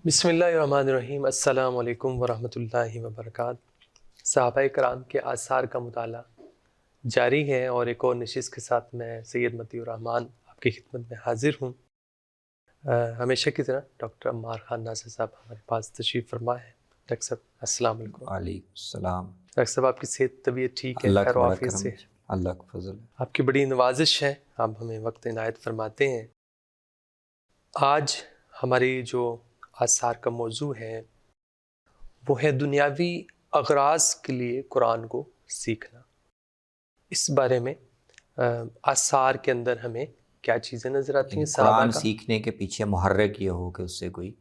بسم اللہ الرحمن الرحیم۔ السلام علیکم ورحمۃ اللہ وبرکاتہ۔ صحابہ کرام کے آثار کا مطالعہ جاری ہے اور ایک اور نشست کے ساتھ میں سید مطیع الرحمان آپ کی خدمت میں حاضر ہوں۔ ہمیشہ کی طرح ڈاکٹر عمار خان ناصر صاحب ہمارے پاس تشریف فرما ہے۔ ڈاکٹر صاحب السلام علیکم۔ وعلیکم السلام۔ ڈاکٹر صاحب آپ کی صحت طبیعت ٹھیک ہے؟ اللہ خیر کا و بڑا عافیت کرم سے؟ ہے، اللہ کا فضل ہے۔ آپ کی بڑی نوازش ہے، آپ ہمیں وقت عنایت فرماتے ہیں۔ آج ہماری جو آثار کا موضوع ہے وہ ہے دنیاوی اغراض کے لیے قرآن کو سیکھنا۔ اس بارے میں آثار کے اندر ہمیں کیا چیزیں نظر آتی ہیں صحابہ قرآن کا؟ سیکھنے کے پیچھے محرک یہ ہو کہ اس سے کوئی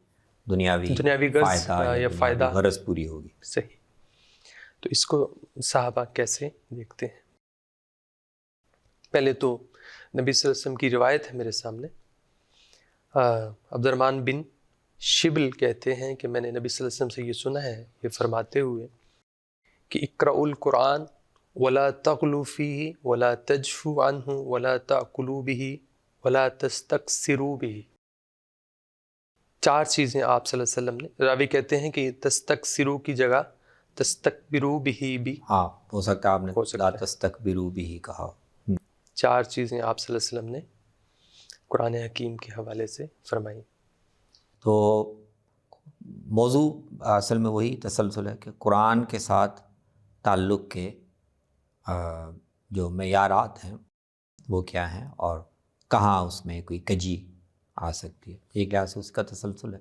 دنیاوی غرض فائدہ یا فائدہ غرض پوری ہوگی۔ صحیح۔ تو اس کو صحابہ کیسے دیکھتے ہیں؟ پہلے تو نبی صلی اللہ علیہ وسلم کی روایت ہے میرے سامنے۔ عبد الرحمن بن شبل کہتے ہیں کہ میں نے نبی صلی اللہ علیہ وسلم سے یہ سنا ہے، یہ فرماتے ہوئے کہ اقرأوا القرآن ولا تغلوا فیہ ولا تجفوا عنہ ولا تأکلوا بہ ولا تستکثروا بہ۔ چار چیزیں آپ صلی اللہ علیہ وسلم نے، راوی کہتے ہیں کہ تستکثروا کی جگہ تستکبروا بہ بھی ہاں، ہو سکتا ہے آپ نے ہو سکتا لا ہے۔ تستکبروا بھی کہا۔ چار چیزیں آپ صلی اللہ علیہ وسلم نے قرآن حکیم کے حوالے سے فرمائی۔ تو موضوع اصل میں وہی تسلسل ہے کہ قرآن کے ساتھ تعلق کے جو معیارات ہیں وہ کیا ہیں اور کہاں اس میں کوئی کجی آ سکتی ہے، ایک لحاظ سے اس کا تسلسل ہے۔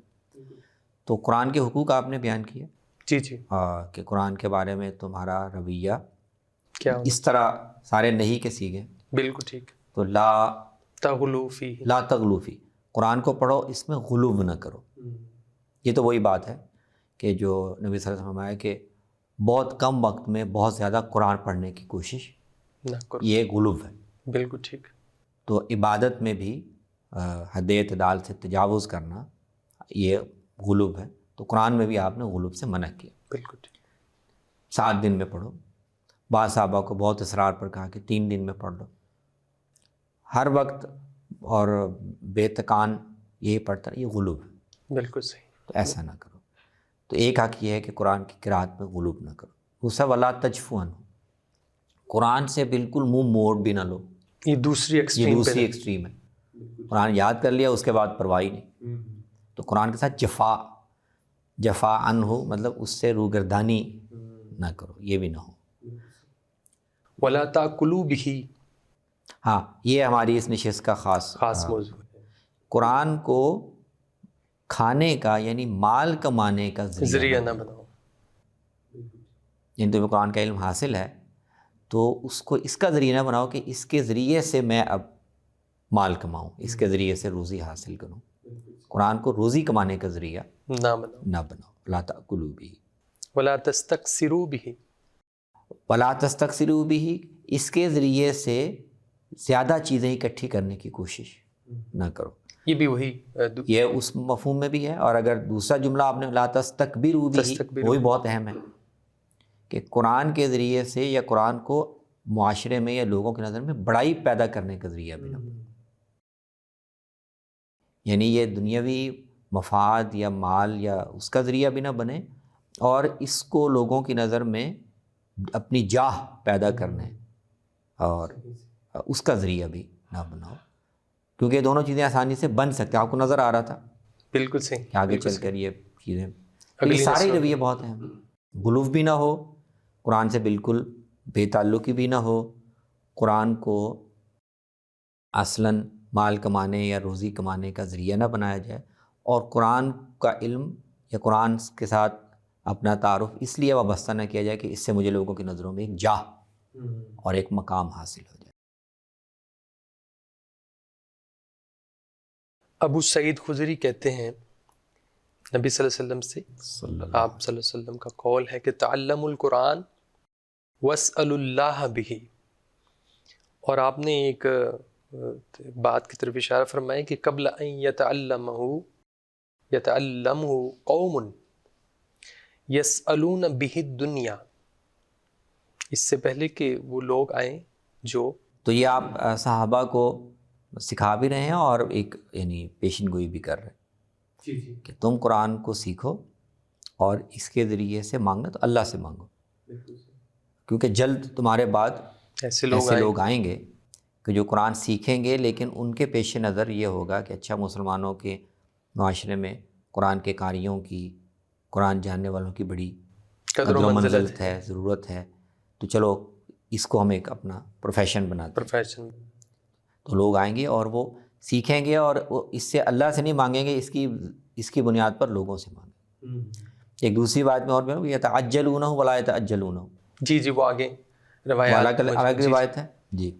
تو قرآن کے حقوق آپ نے بیان کیے جی کہ قرآن کے بارے میں تمہارا رویہ کیا اس طرح سارے نہیں کے سیگے، بالکل ٹھیک۔ تو لا تغلو فی، تغلو فی، قرآن کو پڑھو اس میں غلو نہ کرو۔ یہ تو وہی بات ہے کہ جو نبی صلی اللہ علیہ وسلم فرمایا کہ بہت کم وقت میں بہت زیادہ قرآن پڑھنے کی کوشش، نہ کرو، یہ غلو ہے۔ بالکل ٹھیک۔ تو عبادت میں بھی حد اعتدال سے تجاوز کرنا یہ غلو ہے، تو قرآن میں بھی آپ نے غلو سے منع کیا۔ بالکل ٹھیک۔ 7 دن میں پڑھو، بعض صحابہ کو بہت اصرار پر کہا کہ 3 دن میں پڑھ لو، ہر وقت اور بے تکان یہی پڑھتا ہے، یہ غلو ہے۔ بالکل صحیح۔ تو ایسا نہ کرو۔ تو ایک حق یہ ہے کہ قرآن کی قرأت میں غلو نہ کرو۔ دوسرا ولا تجفوا عنہ، قرآن سے بالکل منہ موڑ بھی نہ لو، یہ دوسری یہ ایکسٹریم دوسری ایکسٹریم ہے۔ قرآن یاد کر لیا اس کے بعد پرواہ ہی نہیں۔ تو قرآن کے ساتھ جفا عنہ مطلب اس سے روگردانی نہ کرو، یہ بھی نہ ہو۔ ولا تأکلوا بہ، ہاں، یہ ہماری اس نشست کا خاص موضوع ہے۔ قرآن کو کھانے کا یعنی مال کمانے کا ذریعہ نہ بناؤ۔ یعنی تمہیں قرآن کا علم حاصل ہے تو اس کو اس کا ذریعہ نہ بناؤ کہ اس کے ذریعے سے میں اب مال کماؤں، اس کے ذریعے سے روزی حاصل کروں۔ قرآن کو روزی کمانے کا ذریعہ نہ بناؤ۔ لا تأکلوا بہ ولا تستکثروا بہ، ولا تستکثروا بہ، اس کے ذریعے سے زیادہ چیزیں اکٹھی کرنے کی کوشش نہ کرو۔ یہ بھی وہی یہ اس مفہوم میں بھی ہے، اور اگر دوسرا جملہ آپ نے لا تستکبروا بہ، وہ بھی بہت اہم ہے کہ قرآن کے ذریعے سے یا قرآن کو معاشرے میں یا لوگوں کی نظر میں بڑائی پیدا کرنے کا ذریعہ بھی نہ بنو۔ یعنی یہ دنیاوی مفاد یا مال یا اس کا ذریعہ بھی نہ بنے، اور اس کو لوگوں کی نظر میں اپنی جاہ پیدا کرنے اور اس کا ذریعہ بھی نہ بناؤ، کیونکہ یہ دونوں چیزیں آسانی سے بن سکتے ہیں۔ آپ کو نظر آ رہا تھا بالکل صحیح کہ آگے چل کر یہ چیزیں، یہ سارے رویے بہت ہیں۔ غلو بھی نہ ہو، قرآن سے بالکل بے تعلقی بھی نہ ہو، قرآن کو اصلاً مال کمانے یا روزی کمانے کا ذریعہ نہ بنایا جائے، اور قرآن کا علم یا قرآن کے ساتھ اپنا تعارف اس لیے وابستہ نہ کیا جائے کہ اس سے مجھے لوگوں کی نظروں میں ایک جاہ اور ایک مقام حاصل ہو جائے۔ ابو سعید خدری کہتے ہیں نبی صلی اللہ علیہ وسلم سے، آپ صلی اللہ علیہ وسلم کا قول ہے کہ تعلموا القرآن واسألوا اللہ بہ، اور آپ نے ایک بات کی طرف اشارہ فرمایا کہ قبل ان یتعلمہ قوم یسألون بہ الدنیا، اس سے پہلے کہ وہ لوگ آئیں جو، تو یہ آپ صحابہ کو سکھا بھی رہے ہیں اور ایک یعنی پیشن گوئی بھی کر رہے ہیں کہ تم قرآن کو سیکھو اور اس کے ذریعے سے مانگنا تو اللہ سے مانگو، کیونکہ جلد تمہارے بعد ایسے لوگ آئیں گے کہ جو قرآن سیکھیں گے، لیکن ان کے پیش نظر یہ ہوگا کہ اچھا مسلمانوں کے معاشرے میں قرآن کے قاریوں کی، قرآن جاننے والوں کی بڑی قدر و منزلت ہے، ضرورت ہے، تو چلو اس کو ہم ایک اپنا پروفیشن بناتے ہیں۔ تو لوگ آئیں گے اور وہ سیکھیں گے، اور وہ اس سے اللہ سے نہیں مانگیں گے، اس کی بنیاد پر لوگوں سے مانگیں۔ ایک دوسری بات میں اور بھی یتعجلونہ ولا یتعجلونہ، جی وہ آگے روایات الگ روایت ہے جی،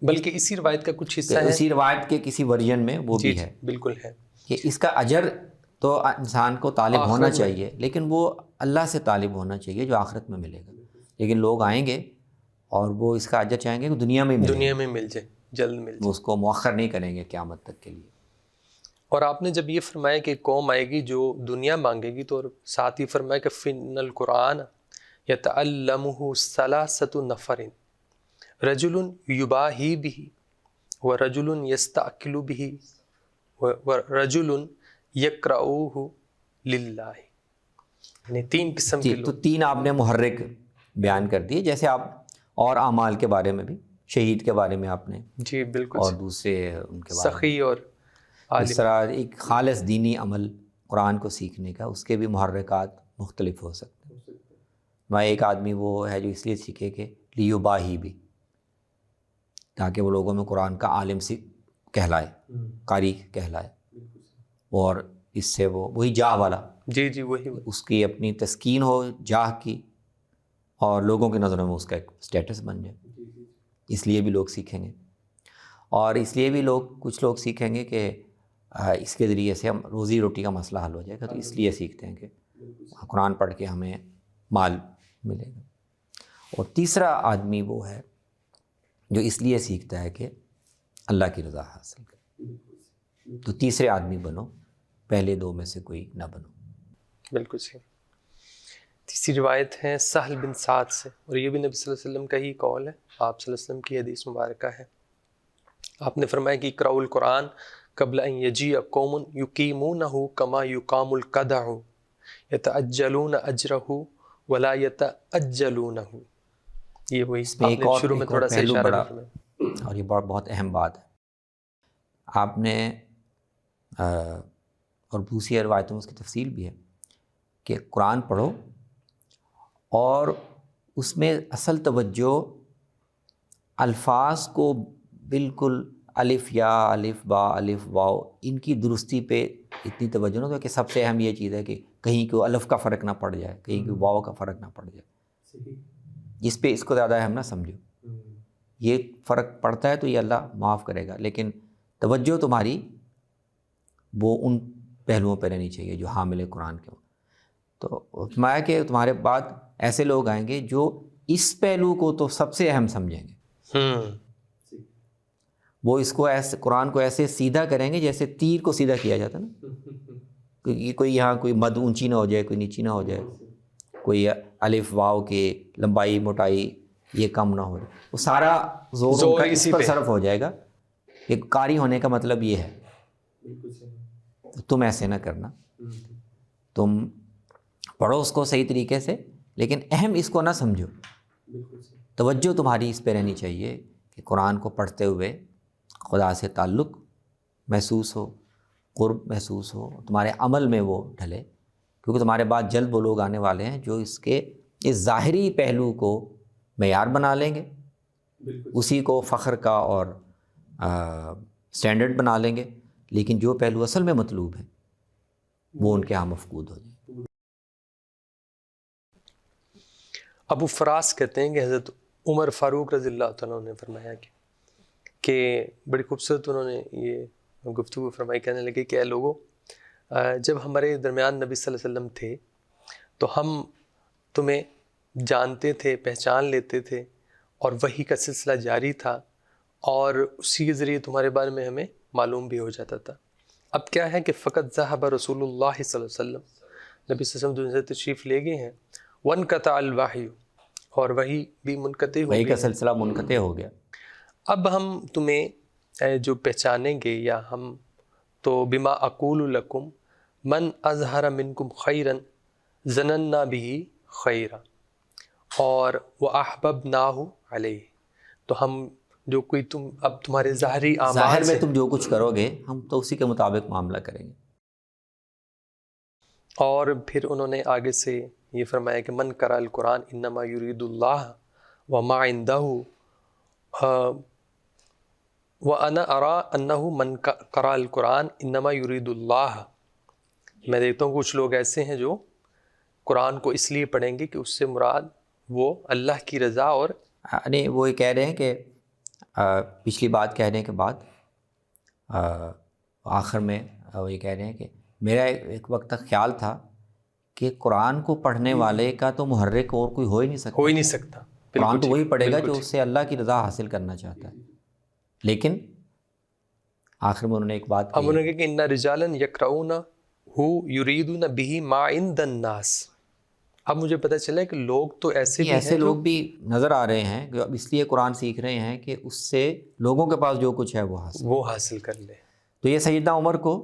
بلکہ اسی روایت کا کچھ حصہ ہے، اسی روایت کے کسی ورژن میں وہ بھی ہے، بالکل ہے کہ اس کا اجر تو انسان کو طالب ہونا چاہیے، لیکن وہ اللہ سے طالب ہونا چاہیے جو آخرت میں ملے گا۔ لیکن لوگ آئیں گے اور وہ اس کا اجر چاہیں گے کہ دنیا میں مل جائے، جلد مل جائے، وہ اس کو مؤخر نہیں کریں گے قیامت تک کے لیے۔ اور آپ نے جب یہ فرمایا کہ قوم آئے گی جو دنیا مانگے گی، تو ساتھ ہی فرمایا کہ فن القرآن یتعلمہ ثلاثۃ نفر رجل یباہی بہ ورجل یستأکل بہ ورجل یقرؤہ للہ، یعنی 3 قسم کے تو لوگ۔ 3 آپ نے محرک بیان کر دیے، جیسے آپ اور اعمال کے بارے میں بھی، شہید کے بارے میں آپ نے جی بالکل، اور دوسرے ان کے بارے میں، سخی اور اس طرح ایک خالص دینی عمل قرآن کو سیکھنے کا، اس کے بھی محرکات مختلف ہو سکتے ہیں۔ میں ایک آدمی وہ ہے جو اس لیے سیکھے کہ لیباہی بھی، تاکہ وہ لوگوں میں قرآن کا عالم کہلائے، قاری کہلائے، اور اس سے وہی جاہ والا، جی وہی اس کی اپنی تسکین ہو جاہ کی، اور لوگوں کی نظروں میں اس کا ایک سٹیٹس بن جائے۔ اس لیے بھی لوگ سیکھیں گے، اور اس لیے بھی کچھ لوگ سیکھیں گے کہ اس کے ذریعے سے ہم روزی روٹی کا مسئلہ حل ہو جائے گا، تو اس لیے سیکھتے ہیں کہ قرآن پڑھ کے ہمیں مال ملے گا۔ اور تیسرا آدمی وہ ہے جو اس لیے سیکھتا ہے کہ اللہ کی رضا حاصل کرے۔ تو تیسرے آدمی بنو، پہلے 2 میں سے کوئی نہ بنو۔ بالکل صحیح۔ تیسری روایت ہے سہل بن سعد سے، اور یہ بھی نبی صلی اللہ علیہ وسلم کا ہی قول ہے، آپ صلی اللہ علیہ وسلم کی حدیث مبارکہ ہے۔ آپ نے فرمایا کہ اقرؤوا القرآن قبل ان یجیء قوم یقیمونہ کما یقام القدح یتعجلون اجرہ ولا یتعجلونہ۔ یہ وہی آپ نے شروع میں تھوڑا سا اشارہ فرمایا، اور یہ بہت اہم بات ہے۔ آپ نے اور دوسری روایتوں میں اس کی تفصیل بھی ہے کہ قرآن پڑھو، اور اس میں اصل توجہ الفاظ کو بالکل الف یا الف با الف واو ان کی درستی پہ اتنی توجہ نہ دو کہ سب سے اہم یہ چیز ہے کہ کہیں کوئی الف کا فرق نہ پڑ جائے، کہیں کوئی واو کا فرق نہ پڑ جائے، اس کو زیادہ اہم نہ سمجھو۔ یہ فرق پڑتا ہے تو یہ اللہ معاف کرے گا، لیکن توجہ تمہاری وہ ان پہلوؤں پہ رہنی چاہیے جو حامل قرآن کے ہوں۔ تو فرمایا کہ تمہارے بعد ایسے لوگ آئیں گے جو اس پہلو کو تو سب سے اہم سمجھیں گے، وہ اس کو ایسے قرآن کو ایسے سیدھا کریں گے جیسے تیر کو سیدھا کیا جاتا ہے نا، کوئی یہاں کوئی مد اونچی نہ ہو جائے، کوئی نیچی نہ ہو جائے، کوئی الف واو کی لمبائی موٹائی یہ کم نہ ہو جائے، وہ سارا زور ان کا اس پر صرف ہو جائے گا۔ ایک قاری ہونے کا مطلب یہ ہے، تم ایسے نہ کرنا، تم پڑھو اس کو صحیح طریقے سے، لیکن اہم اس کو نہ سمجھو، توجہ تمہاری اس پہ رہنی چاہیے کہ قرآن کو پڑھتے ہوئے خدا سے تعلق محسوس ہو، قرب محسوس ہو، تمہارے عمل میں وہ ڈھلے، کیونکہ تمہارے بعد جلد وہ لوگ آنے والے ہیں جو اس ظاہری پہلو کو معیار بنا لیں گے، اسی کو فخر کا اور سٹینڈرڈ بنا لیں گے، لیکن جو پہلو اصل میں مطلوب ہے وہ ان کے ہاں مفقود ہو جائے۔ ابو فراس کہتے ہیں کہ حضرت عمر فاروق رضی اللہ تعالیٰ نے فرمایا کہ بڑی خوبصورت انہوں نے یہ گفتگو فرمائی، کہنے لگے کہ اے لوگو، جب ہمارے درمیان نبی صلی اللہ علیہ وسلم تھے تو ہم تمہیں جانتے تھے، پہچان لیتے تھے، اور وحی کا سلسلہ جاری تھا، اور اسی کے ذریعے تمہارے بارے میں ہمیں معلوم بھی ہو جاتا تھا۔ اب کیا ہے کہ فقط ذہب رسول اللہ صلی اللہ علیہ وسلم، نبی صلی اللہ علیہ وسلم دنیا سے تشریف لے گئے ہیں، وانقطع الوحی، اور وحی بھی منقطع ہو گئی، وحی کا سلسلہ منقطع ہو گیا۔ اب ہم تمہیں جو پہچانیں گے، یا ہم تو بما اقول لکم، من اظہر منکم خیرا ظننا به خیرا اور وَأَحْبَبْنَاهُ علیہ، تو ہم جو کوئی تم اب تمہارے ظاہری اعمال ظاہر میں سے تم جو کچھ کرو گے ہم تو اسی کے مطابق معاملہ کریں گے. اور پھر انہوں نے آگے سے یہ فرمایا کہ من قرأ القرآن انما یرید اللہ وما عنده وانا ارى انه من قرأ القرآن انما یرید اللہ. میں دیکھتا ہوں کچھ لوگ ایسے ہیں جو قرآن کو اس لیے پڑھیں گے کہ اس سے مراد وہ اللہ کی رضا اور نہیں، وہ یہ کہہ رہے ہیں کہ پچھلی بات کہنے کے بعد آخر میں وہ یہ کہہ رہے ہیں کہ میرا ایک وقت تک خیال تھا کہ قرآن کو پڑھنے والے کا تو محرک اور کوئی ہو ہی نہیں سکتا. قرآن تو وہی پڑھے گا جو اس سے اللہ کی رضا حاصل کرنا چاہتا ہے. لیکن آخر میں انہوں نے ایک بات اب انہوں نے کہا کہ ان رجالا یقرؤونہ یریدون به ما عند الناس. اب مجھے پتہ چلا کہ لوگ تو ایسے بھی ہیں، لوگ بھی نظر آ رہے ہیں کہ اب اس لیے قرآن سیکھ رہے ہیں کہ اس سے لوگوں کے پاس جو کچھ ہے وہ حاصل کر لیں. تو یہ سیدنا عمر کو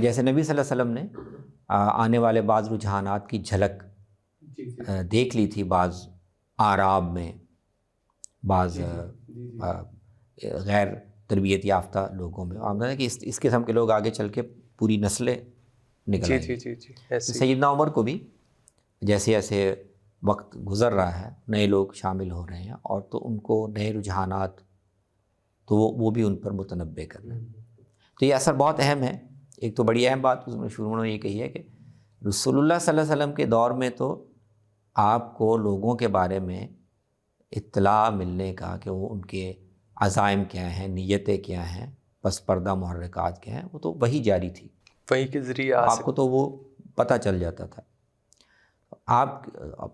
جیسے نبی صلی اللہ علیہ وسلم نے آنے والے بعض رجحانات کی جھلک دیکھ لی تھی، بعض اعراب میں، بعض غیر تربیت یافتہ لوگوں میں، آمدہ ہے کہ اس قسم کے لوگ آگے چل کے پوری نسلیں نکل آئیں گی. سیدنا عمر کو بھی جیسے جیسے وقت گزر رہا ہے نئے لوگ شامل ہو رہے ہیں اور تو ان کو نئے رجحانات تو وہ بھی ان پر متنبع کر رہے ہیں. تو یہ اثر بہت اہم ہے. ایک تو بڑی اہم بات اس میں شروع میں یہ کہی ہے کہ رسول اللہ صلی اللہ علیہ وسلم کے دور میں تو آپ کو لوگوں کے بارے میں اطلاع ملنے کا کہ وہ ان کے عزائم کیا ہیں، نیتیں کیا ہیں، پس پردہ محرکات کیا ہیں، وہ تو وہی جاری تھی، وہی کے ذریعے آپ کو تو وہ پتہ چل جاتا تھا. اب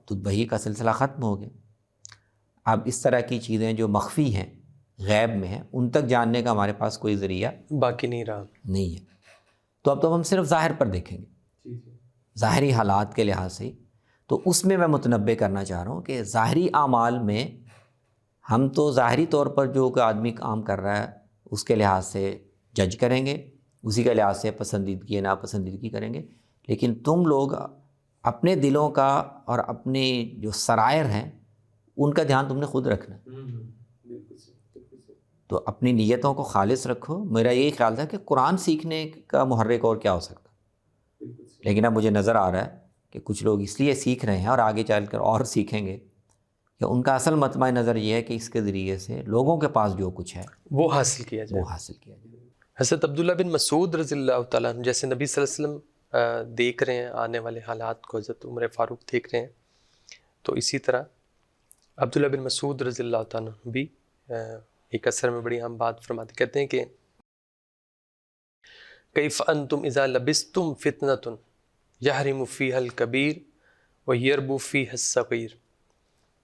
تو وحی کا سلسلہ ختم ہو گیا. اب اس طرح کی چیزیں جو مخفی ہیں، غیب میں ہیں، ان تک جاننے کا ہمارے پاس کوئی ذریعہ باقی نہیں رہا. نہیں ہے. تو اب تو ہم صرف ظاہر پر دیکھیں گے، ظاہری حالات کے لحاظ سے. تو اس میں متنبع کرنا چاہ رہا ہوں کہ ظاہری اعمال میں ہم تو ظاہری طور پر جو کہ آدمی کام کر رہا ہے اس کے لحاظ سے جج کریں گے، اسی کے لحاظ سے پسندیدگی ناپسندیدگی کریں گے. لیکن تم لوگ اپنے دلوں کا اور اپنے جو سرائر ہیں ان کا دھیان تم نے خود رکھنا ہے. تو اپنی نیتوں کو خالص رکھو. میرا یہی خیال تھا کہ قرآن سیکھنے کا محرک اور کیا ہو سکتا، لیکن اب مجھے نظر آ رہا ہے کہ کچھ لوگ اس لیے سیکھ رہے ہیں اور آگے چل کر اور سیکھیں گے کہ ان کا اصل مطمع نظر یہ ہے کہ اس کے ذریعے سے لوگوں کے پاس جو کچھ ہے وہ حاصل کیا جائے. حضرت عبداللہ بن مسعود رضی اللہ تعالیٰ عنہ جیسے نبی صلی اللہ علیہ وسلم دیکھ رہے ہیں آنے والے حالات کو، حضرت عمر فاروق دیکھ رہے ہیں، تو اسی طرح عبداللہ بن مسعود رضی اللہ تعالیٰ عنہ بھی ایک اثر میں بڑی اہم بات فرماتے، کہتے ہیں کہ کیف انتم اذا لبستم فتنۃ یحرم فیہا الکبیر ویربو فیہا الصغیر،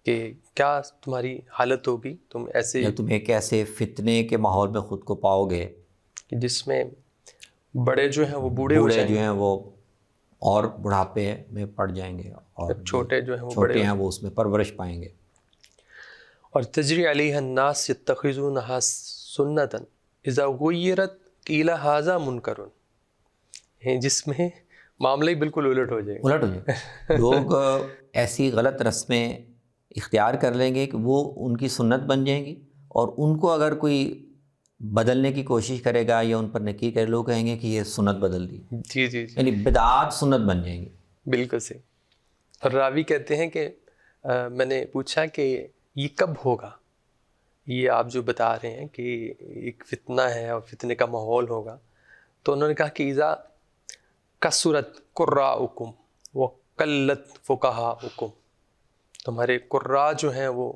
کہ کیا تمہاری حالت ہوگی تم ایسے تم ایک ایسے فتنے کے ماحول میں خود کو پاؤ گے جس میں بڑے جو ہیں وہ بوڑھے ہو جائیں گے، جو ہیں وہ اور بڑھاپے میں پڑ جائیں گے، اور چھوٹے جو ہیں وہ چھوٹے ہیں وہ اس میں پرورش پائیں گے. اور تجری علیہ الناس یتخذونہا سنتا اذا غیرت قیل ھذا منکر، جس میں معاملہ ہی بالکل الٹ ہو جائے گا. لوگ ایسی غلط رسمیں اختیار کر لیں گے کہ وہ ان کی سنت بن جائیں گی، اور ان کو اگر کوئی بدلنے کی کوشش کرے گا یا ان پر نکیر کرے، لوگ کہیں گے کہ یہ سنت بدل دی. جی یعنی بدعات سنت بن جائیں گی. بالکل صحیح. اور راوی کہتے ہیں کہ میں نے پوچھا کہ یہ کب ہوگا، یہ آپ جو بتا رہے ہیں کہ ایک فتنہ ہے اور فتنے کا ماحول ہوگا، تو انہوں نے کہا کہ اذا کثرت قراءکم وقلت فقہاءکم، تمہارے قراء جو ہیں وہ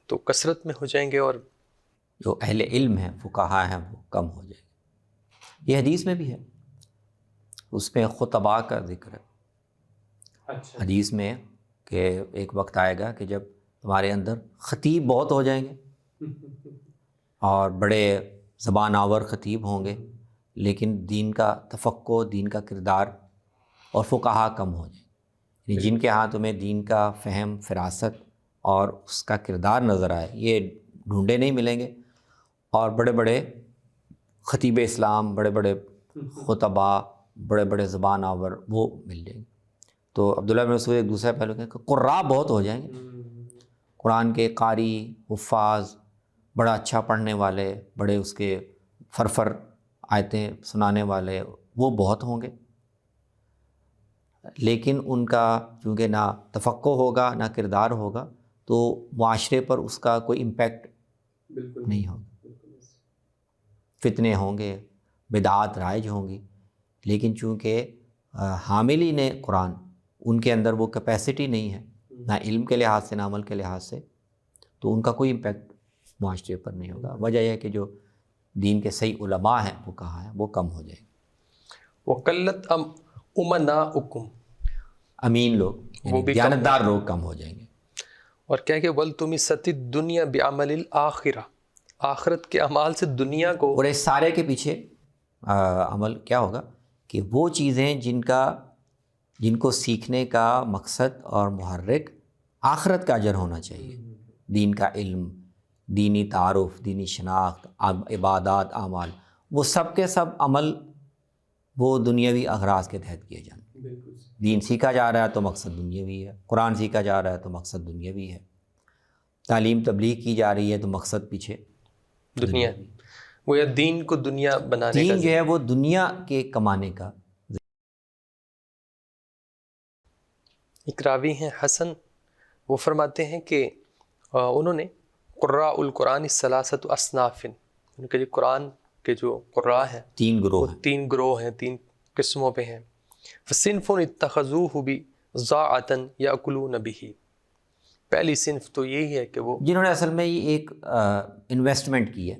تو کثرت میں ہو جائیں گے اور جو اہل علم ہیں، فقہا ہیں، وہ کم ہو جائیں گے. یہ حدیث میں بھی ہے، اس میں خطباء کا ذکر ہے. حدیث میں کہ ایک وقت آئے گا کہ جب تمہارے اندر خطیب بہت ہو جائیں گے اور بڑے زبان آور خطیب ہوں گے، لیکن دین کا تفقہ، دین کا کردار اور فقہا کم ہو جائیں. یعنی جن کے ہاں تمہیں دین کا فہم، فراست اور اس کا کردار نظر آئے، یہ ڈھونڈے نہیں ملیں گے. اور بڑے بڑے خطیب اسلام، بڑے بڑے خطباء بڑے بڑے زبان آور وہ مل جائیں گے. تو عبداللہ بن مسعود ایک دوسرا پہلو کہ قراء بہت ہو جائیں گے، قرآن کے قاری، حفاظ، بڑا اچھا پڑھنے والے، بڑے اس کے فرفر آیتیں سنانے والے وہ بہت ہوں گے، لیکن ان کا چونکہ نہ تفقہ ہوگا نہ کردار ہوگا تو معاشرے پر اس کا کوئی امپیکٹ نہیں ہوگا. فتنے ہوں گے، بدعات رائج ہوں گی، لیکن چونکہ حاملین قرآن ان کے اندر وہ کیپیسٹی نہیں ہے، نہ علم کے لحاظ سے نہ عمل کے لحاظ سے، تو ان کا کوئی امپیکٹ معاشرے پر نہیں ہوگا. وجہ یہ ہے کہ جو دین کے صحیح علماء ہیں وہ کہاں ہیں، وہ کم ہو جائیں گے. وقلت امناؤکم، امین لوگ وہ یعنی بھی دیانتدار لوگ کم ہو جائیں گے. اور کیا کہ ولتمست الدنیا بعمل الآخرہ، آخرت کے اعمال سے دنیا کو. اور اس سارے کے پیچھے عمل کیا ہوگا کہ وہ چیزیں جن کو سیکھنے کا مقصد اور محرک آخرت کا اجر ہونا چاہیے، دین کا علم، دینی تعارف، دینی شناخت، عبادات، اعمال، وہ سب کے سب عمل وہ دنیاوی اغراض کے تحت کیے جائیں. دین سیکھا جا رہا ہے تو مقصد دنیاوی ہے، قرآن سیکھا جا رہا ہے تو مقصد دنیاوی ہے، تعلیم تبلیغ کی جا رہی ہے تو مقصد پیچھے دنیا، وہ یا دین کو دنیا بنانے کا، دین جو ہے وہ دنیا کے کمانے کا. ایک راوی ہیں حسن، وہ فرماتے ہیں کہ انہوں نے قراء القرآن ثلاثۃ اصناف، ان کے جو قرآن کے جو قراء ہیں 3 گروہ وہ ہیں. 3 گروہ ہیں، 3 قسموں پہ ہیں. فصنف اتخذوہ بضاعۃ یأکلون بہ، پہلی صنف تو یہی ہے کہ وہ جنہوں نے اصل میں یہ ایک انویسٹمنٹ کی ہے،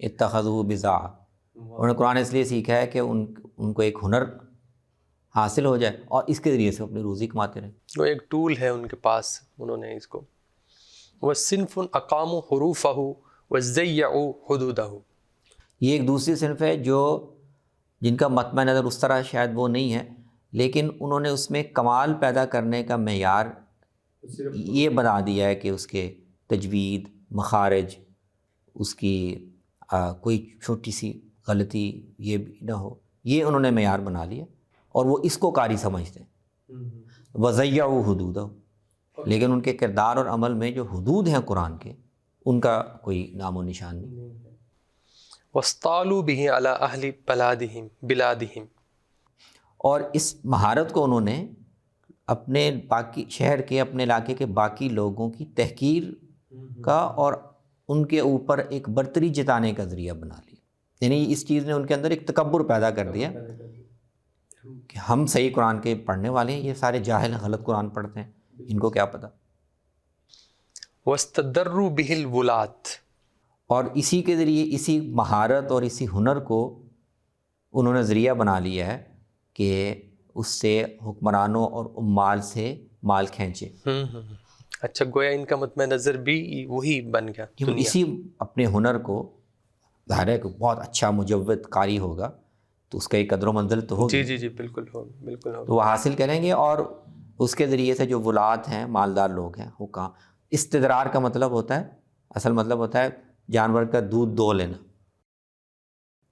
اتخذوا بضاعہ، انہوں نے قرآن اس لیے سیکھا ہے کہ ان کو ایک ہنر حاصل ہو جائے اور اس کے ذریعے سے اپنی روزی کماتے رہیں. وہ ایک ٹول ہے ان کے پاس، انہوں نے اس کو. وصنف اقاموا حروفہ وضیعوا حدودہ، یہ ایک دوسری صنف ہے جن کا مطمع نظر اس طرح شاید وہ نہیں ہے، لیکن انہوں نے اس میں کمال پیدا کرنے کا معیار یہ بنا دیا ہے کہ اس کے تجوید، مخارج، اس کی کوئی چھوٹی سی غلطی یہ بھی نہ ہو، یہ انہوں نے معیار بنا لیا اور وہ اس کو قاری سمجھتے ہیں. وضیعوا حدودہ، لیکن ان کے کردار اور عمل میں جو حدود ہیں قرآن کے، ان کا کوئی نام و نشان نہیں. واصطالوا به علی اہل بلادہم، اور اس مہارت کو انہوں نے اپنے باقی شہر کے، اپنے علاقے کے باقی لوگوں کی تحقیر کا اور ان کے اوپر ایک برتری جتانے کا ذریعہ بنا لیا. یعنی اس چیز نے ان کے اندر ایک تکبر پیدا کر دیا کہ ہم صحیح قرآن کے پڑھنے والے ہیں، یہ سارے جاہل ہیں، غلط قرآن پڑھتے ہیں، ان کو کیا پتہ. واستدروا به الولاۃ، اور اسی کے ذریعے، اسی مہارت اور اسی ہنر کو انہوں نے ذریعہ بنا لیا ہے کہ اس سے حکمرانوں اور عمال سے مال کھینچے. اچھا، گویا ان کا مطمع نظر بھی وہی بن گیا کہ وہ دنیا. اسی اپنے ہنر کو، ظاہر ہے کہ بہت اچھا مجود قاری ہوگا تو اس کا ایک قدر و منزل تو ہوگی. جی بالکل ہوگا، بالکل ہوگا. تو وہ حاصل کریں گے اور اس کے ذریعے سے جو ولات ہیں، مالدار لوگ ہیں، وہ کہاں. استدرار کا مطلب ہوتا ہے، اصل مطلب ہوتا ہے جانور کا دودھ دو لینا.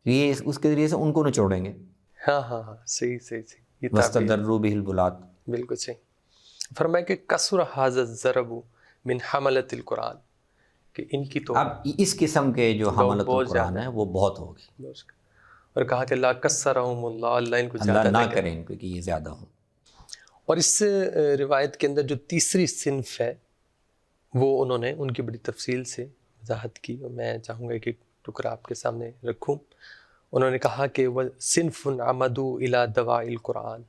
یہ اس کے ذریعے سے ان کو نچوڑیں گے. ہاں صحیح. وَاسْتَدَرُّوا بِهِ الْوُلَاةِ، بالکل صحیح. فرمایا کہ کثر ھذا الضرب من حملۃ القرآن، کہ ان کی تو اب اس قسم کے جو حملۃ القرآن ہیں وہ بہت ہو گئے. اور کہا کہ لا کثرہم اللہ، اللہ ان کو اللہ زیادہ نہ کریں ان کو کہ یہ زیادہ ہوں. اور اس روایت کے اندر جو تیسری صنف ہے وہ انہوں نے ان کی بڑی تفصیل سے وضاحت کی، اور میں چاہوں گا کہ ٹکڑا آپ کے سامنے رکھوں. انہوں نے کہا کہ وہ صنف عمدوا الی دواء القرآن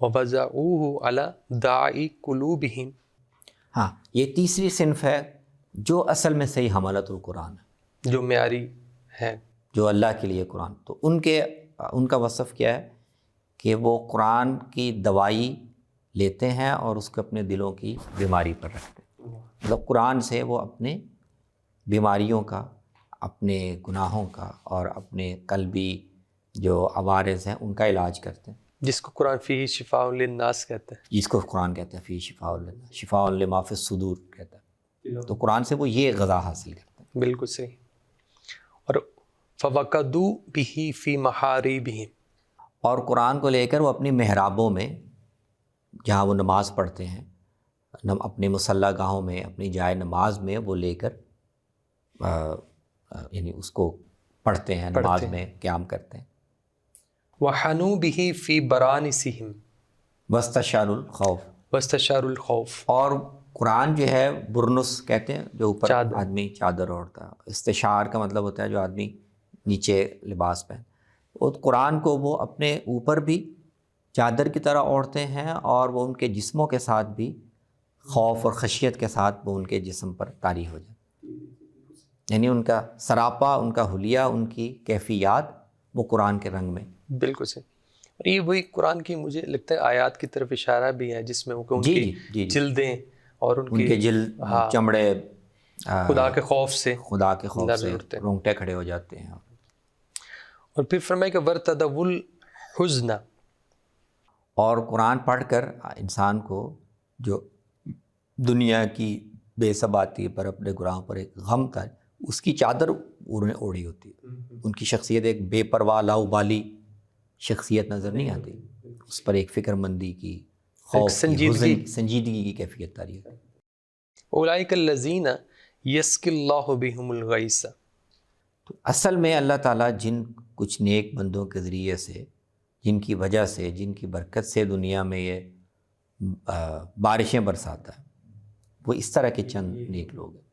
ووضعوہ علی داعی قلوبہم. ہاں، یہ تیسری صنف ہے جو اصل میں صحیح حملۃ القرآن ہے، جو معیاری ہے، جو اللہ کے لیے قرآن. تو ان کا وصف کیا ہے کہ وہ قرآن کی دوائی لیتے ہیں اور اس کو اپنے دلوں کی بیماری پر رکھتے ہیں. مطلب قرآن سے وہ اپنے بیماریوں کا، اپنے گناہوں کا اور اپنے قلبی جو عوارض ہیں ان کا علاج کرتے ہیں. جس کو قرآن فیہ شفاء للناس کہتے ہیں، جس کو قرآن کہتے ہیں فیہ شفاء للناس، شفاء لما فی الصدور کہتا ہے. تو قرآن سے وہ یہ غذا حاصل کرتے ہیں. بالکل صحیح. اور فوقدوا بہ فی محاربہم، اور قرآن کو لے کر وہ اپنی محرابوں میں جہاں وہ نماز پڑھتے ہیں، اپنے مصلی گاہوں میں، اپنی جائے نماز میں وہ لے کر یعنی اس کو پڑھتے ہیں، نماز میں قیام کرتے ہیں۔ وَحَنُوا بِهِ فِي بَرَانِسِهِمْ وَاسْتَشْعَرُوا الْخَوْفَ، وَاسْتَشَارُوا الْخَوْفَ، اور قرآن جو ہے برنس کہتے ہیں جو اوپر چادر، آدمی چادر اوڑھتا ہے، استشار کا مطلب ہوتا ہے جو آدمی نیچے لباس پہن، اور قرآن کو وہ اپنے اوپر بھی چادر کی طرح اوڑھتے ہیں، اور وہ ان کے جسموں کے ساتھ بھی خوف اور خشیت کے ساتھ وہ ان کے جسم پر طاری ہو جائے، یعنی ان کا سراپا، ان کا حلیہ، ان کی کیفیات وہ قرآن کے رنگ میں۔ بالکل صحیح۔ اور یہ وہی قرآن کی مجھے لگتا ہے آیات کی طرف اشارہ بھی ہے جس میں وہ ان کی جلدیں اور ان کے جلد چمڑے خدا کے خوف سے رونگٹے کھڑے ہو جاتے ہیں۔ اور پھر فرمائے کہ وَارْتَدَوُا الْحُزْنَ، اور قرآن پڑھ کر انسان کو جو دنیا کی بے ثباتی پر، اپنے گناہوں پر ایک غم تھا، اس کی چادر انہیں اوڑھی ہوتی ہے، ان کی شخصیت ایک بے پرواہ لاؤبالی شخصیت نظر نہیں آتی، اس پر ایک فکر مندی کی، خوف کی، حزن، سنجیدگی کی کیفیت تاری ہے۔ اولئک الذین یسقی اللہ بہم الغیث، تو اصل میں اللہ تعالیٰ جن کچھ نیک بندوں کے ذریعے سے، جن کی وجہ سے، جن کی برکت سے دنیا میں یہ بارشیں برساتا ہے، وہ اس طرح کے چند نیک لوگ ہیں۔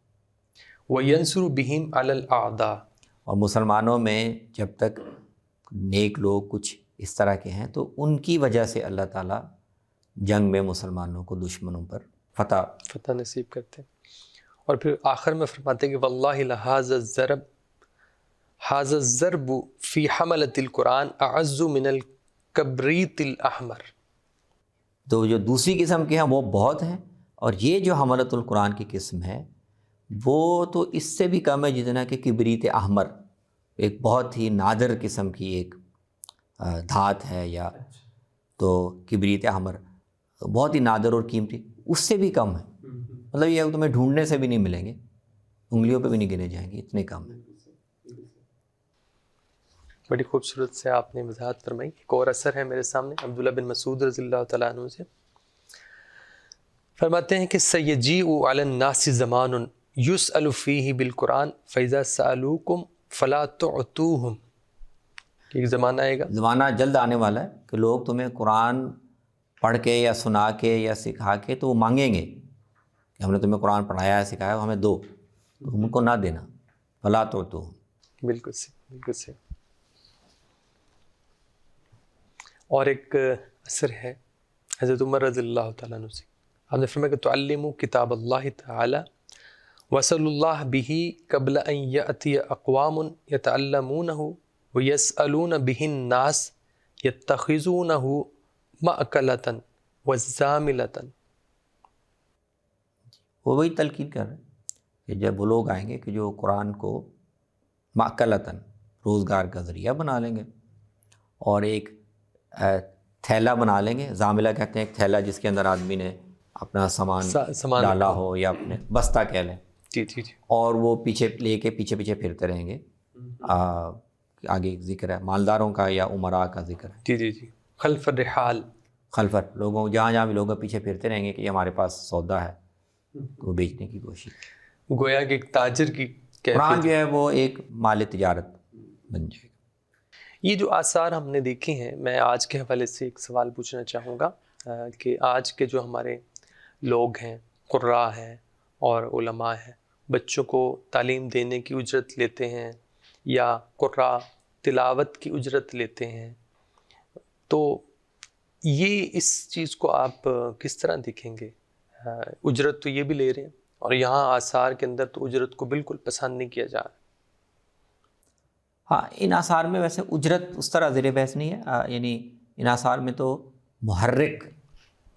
وَيَنْصُرُ بِهِمْ عَلَى الْأَعْدَاءِ، اور مسلمانوں میں جب تک نیک لوگ کچھ اس طرح کے ہیں تو ان کی وجہ سے اللہ تعالیٰ جنگ میں مسلمانوں کو دشمنوں پر فتح نصیب کرتے ہیں۔ اور پھر آخر میں فرماتے ہیں کہ وَاللَّهِ لَهَذَا الضَّرْبُ فِي حَمَلَةِ الْقُرْآنِ أَعَزُّ مِنَ الْكَبْرِيتِ الْأَحْمَرِ، تو جو دوسری قسم کے ہیں وہ بہت ہیں، اور یہ جو حملۃ القرآن کی قسم ہے وہ تو اس سے بھی کم ہے جتنا کہ کبریت احمر، ایک بہت ہی نادر قسم کی ایک دھات ہے، یا تو کبریت احمر بہت ہی نادر اور قیمتی، اس سے بھی کم ہے، مطلب یہ تمہیں ڈھونڈنے سے بھی نہیں ملیں گے، انگلیوں پہ بھی نہیں گنے جائیں گے، اتنے کم ہیں۔ بڑی خوبصورت سے آپ نے وضاحت فرمائی۔ ایک اور اثر ہے میرے سامنے عبداللہ بن مسعود رضی اللہ تعالیٰ عنہ سے، فرماتے ہیں کہ سَيَجِيءُ عَلَى النَّاسِ زَمَانٌ يُسْأَلُ فِيهِ بِالْقُرْآنِ فَإِذَا سَأَلُوكُمْ فَلَا تُعْطُوهُمْ، ایک زمانہ آئے گا، زمانہ جلد آنے والا ہے کہ لوگ تمہیں قرآن پڑھ کے یا سنا کے یا سکھا کے تو وہ مانگیں گے کہ ہم نے تمہیں قرآن پڑھایا ہے، سکھایا ہے، ہمیں دو، تو ان کو نہ دینا، فلا تعطوہم۔ بالکل صحیح، بالکل صحیح۔ اور ایک اثر ہے حضرت عمر رضی اللہ تعالیٰ عنہ سے، آپ نے فرمایا کہ تعلموا کتاب اللہ تعالی وصلوا اللہ بہ قبل ان یأتی اقوام یتعلمونہ ویسألون بہ الناس یتخذونہ مأکلۃ وزاملۃ۔ وہ وہی تلقین کر رہے ہیں کہ جب وہ لوگ آئیں گے کہ جو قرآن کو مأکلۃ، روزگار کا ذریعہ بنا لیں گے، اور ایک تھیلا بنا لیں گے، زاملہ کہتے ہیں ایک تھیلا جس کے اندر آدمی نے اپنا سامان ڈالا ہو، یا اپنے بستہ کہہ لیں، جی جی جی، اور وہ پیچھے لے کے پیچھے پیچھے پھرتے رہیں گے۔ آگے ایک ذکر ہے مالداروں کا یا امراء کا ذکر ہے، جی جی جی، خلف الرحال، خلفر لوگوں، جہاں جہاں بھی لوگ پیچھے پھرتے رہیں گے کہ یہ ہمارے پاس سودا ہے، تو وہ بیچنے کی کوشش، گویا کہ ایک تاجر کی قرآن جو ہے وہ ایک مال تجارت بن جائے گا۔ یہ جو آثار ہم نے دیکھے ہیں، میں آج کے حوالے سے ایک سوال پوچھنا چاہوں گا کہ آج کے جو ہمارے لوگ ہیں، قراء ہیں اور علماء ہیں، بچوں کو تعلیم دینے کی اجرت لیتے ہیں یا قراء تلاوت کی اجرت لیتے ہیں، تو یہ اس چیز کو آپ کس طرح دیکھیں گے؟ اجرت تو یہ بھی لے رہے ہیں، اور یہاں آثار کے اندر تو اجرت کو بالکل پسند نہیں کیا جا رہا۔ ہاں، ان آثار میں ویسے اجرت اس طرح زیر بحث نہیں ہے، یعنی ان آثار میں تو محرک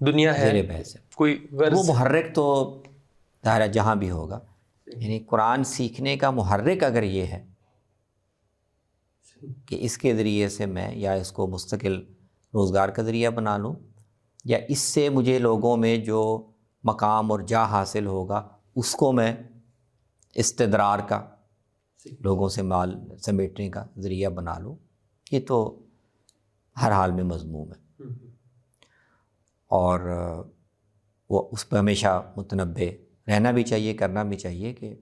دنیا ہے، زیر بحث ہے، کوئی غرض، وہ محرک تو ظاہر ہے جہاں بھی ہوگا، یعنی قرآن سیکھنے کا محرک اگر یہ ہے کہ اس کے ذریعے سے میں یا اس کو مستقل روزگار کا ذریعہ بنا لوں، یا اس سے مجھے لوگوں میں جو مقام اور جا حاصل ہوگا اس کو میں استدرار کا، لوگوں سے مال سمیٹنے کا ذریعہ بنا لوں، یہ تو ہر حال میں مذموم ہے، اور وہ اس پہ ہمیشہ متنبع رہنا بھی چاہیے، کرنا بھی چاہیے کہ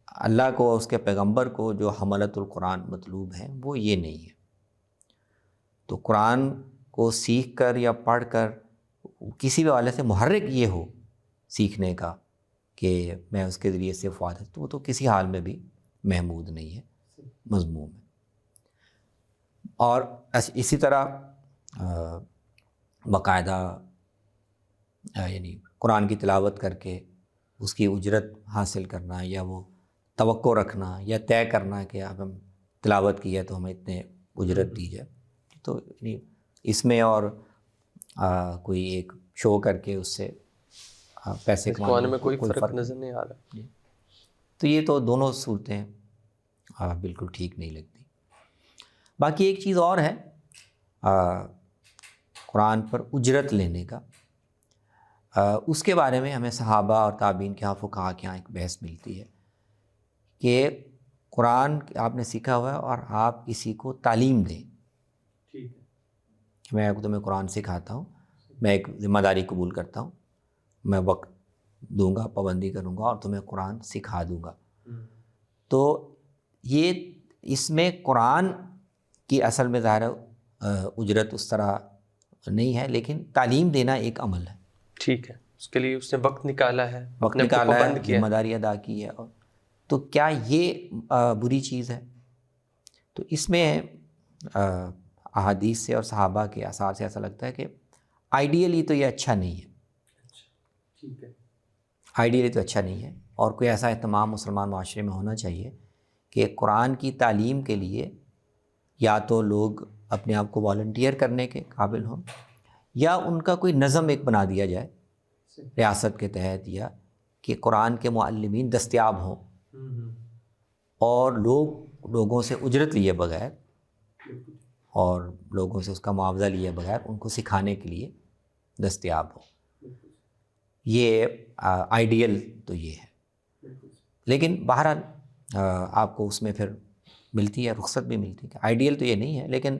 اللہ کو، اس کے پیغمبر کو جو حملۃ القرآن مطلوب ہیں وہ یہ نہیں ہے۔ تو قرآن کو سیکھ کر یا پڑھ کر کسی بھی حوالے سے محرک یہ ہو سیکھنے کا کہ میں اس کے ذریعے سے فائدہ، تو وہ تو کسی حال میں بھی محمود نہیں ہے، مذموم ہے۔ اور اسی طرح باقاعدہ یعنی قرآن کی تلاوت کر کے اس کی اجرت حاصل کرنا، یا وہ توقع رکھنا یا طے کرنا کہ اب ہم تلاوت کی ہے تو ہمیں اتنے اجرت دی جائے، تو یعنی اس میں اور کوئی ایک شو کر کے اس سے پیسے کمانے میں کوئی فرق نظر نہیں آ رہا۔ تو یہ تو دونوں صورتیں بالکل ٹھیک نہیں لگتی۔ باقی ایک چیز اور ہے قرآن پر اجرت لینے کا، اس کے بارے میں ہمیں صحابہ اور تابعین کے ہاں، فقہا کے ہاں ایک بحث ملتی ہے کہ قرآن آپ نے سیکھا ہوا ہے اور آپ کسی کو تعلیم دیں، کہ میں تمہیں قرآن سکھاتا ہوں، میں ایک ذمہ داری قبول کرتا ہوں، میں وقت دوں گا، پابندی کروں گا اور تمہیں قرآن سکھا دوں گا۔ تو یہ اس میں قرآن کی اصل میں ظاہر اجرت اس طرح نہیں ہے، لیکن تعلیم دینا ایک عمل ہے، ٹھیک ہے، اس کے لیے اس نے وقت نکالا ہے، وقت نکالا ہے، ذمہ داری ادا کی ہے، اور تو کیا یہ بری چیز ہے؟ تو اس میں احادیث سے اور صحابہ کے آثار سے ایسا لگتا ہے کہ آئیڈیلی تو یہ اچھا نہیں ہے، ٹھیک ہے، آئیڈیلی تو اچھا نہیں ہے، اور کوئی ایسا اہتمام مسلمان معاشرے میں ہونا چاہیے کہ قرآن کی تعلیم کے لیے یا تو لوگ اپنے آپ کو والنٹیئر کرنے کے قابل ہوں، یا ان کا کوئی نظم ایک بنا دیا جائے ریاست کے تحت، یا کہ قرآن کے معلمین دستیاب ہوں اور لوگوں سے اجرت لیے بغیر اور لوگوں سے اس کا معاوضہ لیے بغیر ان کو سکھانے کے لیے دستیاب ہو۔ یہ آئیڈیل تو یہ ہے، لیکن بہرحال آپ کو اس میں پھر ملتی ہے، رخصت بھی ملتی ہے کہ آئیڈیل تو یہ نہیں ہے، لیکن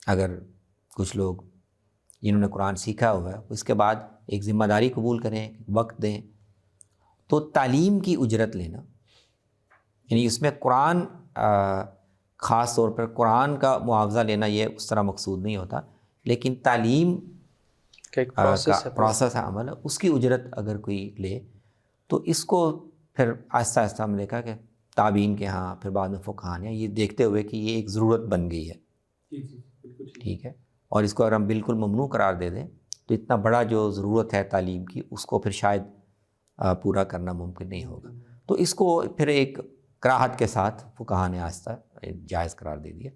اگر کچھ لوگ جنہوں نے قرآن سیکھا ہوا ہے اس کے بعد ایک ذمہ داری قبول کریں، وقت دیں، تو تعلیم کی اجرت لینا، یعنی اس میں قرآن خاص طور پر قرآن کا معاوضہ لینا یہ اس طرح مقصود نہیں ہوتا، لیکن تعلیم کا ایک پروسیس ہے، عمل ہے، اس کی اجرت اگر کوئی لے تو اس کو پھر آہستہ آہستہ ہم نے دیکھا کہ تابعین کے ہاں، پھر بعد میں فقہا نے یہ دیکھتے ہوئے کہ یہ ایک ضرورت بن گئی ہے، ٹھیک ہے، اور اس کو اگر ہم بالکل ممنوع قرار دے دیں تو اتنا بڑا جو ضرورت ہے تعلیم کی اس کو پھر شاید پورا کرنا ممکن نہیں ہوگا، تو اس کو پھر ایک کراہت کے ساتھ فقہا نے آہستہ جائز قرار دے دیا۔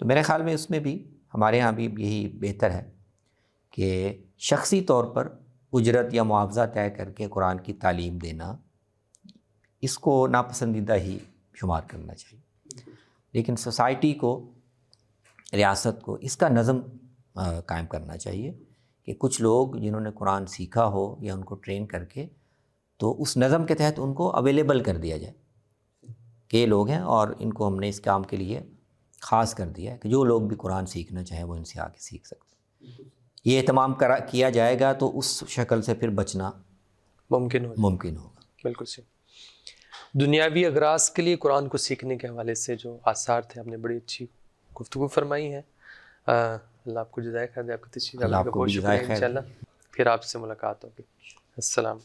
تو میرے خیال میں اس میں بھی ہمارے ہاں بھی یہی بہتر ہے کہ شخصی طور پر اجرت یا معاوضہ طے کر کے قرآن کی تعلیم دینا، اس کو ناپسندیدہ ہی شمار کرنا چاہیے، لیکن سوسائٹی کو، ریاست کو اس کا نظم قائم کرنا چاہیے کہ کچھ لوگ جنہوں نے قرآن سیکھا ہو یا ان کو ٹرین کر کے، تو اس نظم کے تحت ان کو اویلیبل کر دیا جائے کہ یہ لوگ ہیں اور ان کو ہم نے اس کام کے لیے خاص کر دیا ہے کہ جو لوگ بھی قرآن سیکھنا چاہیں وہ ان سے آ کے سیکھ سکتے ہیں۔ یہ اہتمام کیا جائے گا تو اس شکل سے پھر بچنا ممکن ہوگا۔ بالکل صحیح۔ دنیاوی اغراض کے لیے قرآن کو سیکھنے کے حوالے سے جو آثار تھے، آپ نے بڑی اچھی گفتگو فرمائی ہے۔ اللہ آپ کو جزائے خیر دے، آپ کی تشریح کا بہت شکریہ، انشاءاللہ پھر آپ سے ملاقات ہوگی۔ السلام۔